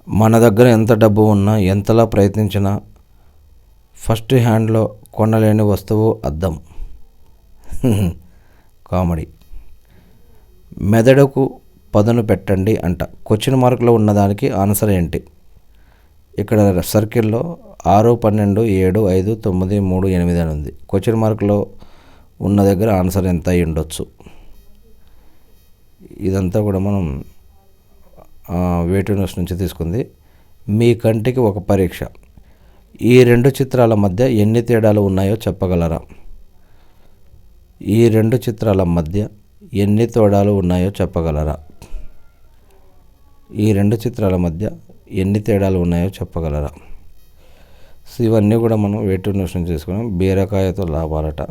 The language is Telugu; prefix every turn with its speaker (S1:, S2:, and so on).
S1: మన దగ్గర ఎంత డబ్బు ఉన్నా ఎంతలా ప్రయత్నించినా ఫస్ట్ హ్యాండ్లో కొనలేని వస్తువు అద్దం. కామెడీ. మెదడుకు పదును పెట్టండి అంట. క్వశ్చన్ మార్కులో ఉన్నదానికి ఆన్సర్ ఏంటి? ఇక్కడ సర్కిల్లో 6, 12, 7, 5, 9, 3, 8 అని ఉంది. క్వశ్చన్ మార్కులో ఉన్న దగ్గర ఆన్సర్ ఎంత అయి ఉండొచ్చు? ఇదంతా కూడా మనం వేటూ న్యూస్ నుంచి తీసుకుంది. మీ కంటికి ఒక పరీక్ష. ఈ రెండు చిత్రాల మధ్య ఎన్ని తేడాలు ఉన్నాయో చెప్పగలరా? ఈ రెండు చిత్రాల మధ్య ఎన్ని తేడాలు ఉన్నాయో చెప్పగలరా? ఈ రెండు చిత్రాల మధ్య ఎన్ని తేడాలు ఉన్నాయో చెప్పగలరా? సో ఇవన్నీ కూడా మనం వేటూ న్యూస్ నుంచి తీసుకున్నాం. బీరకాయతో లాభాలట.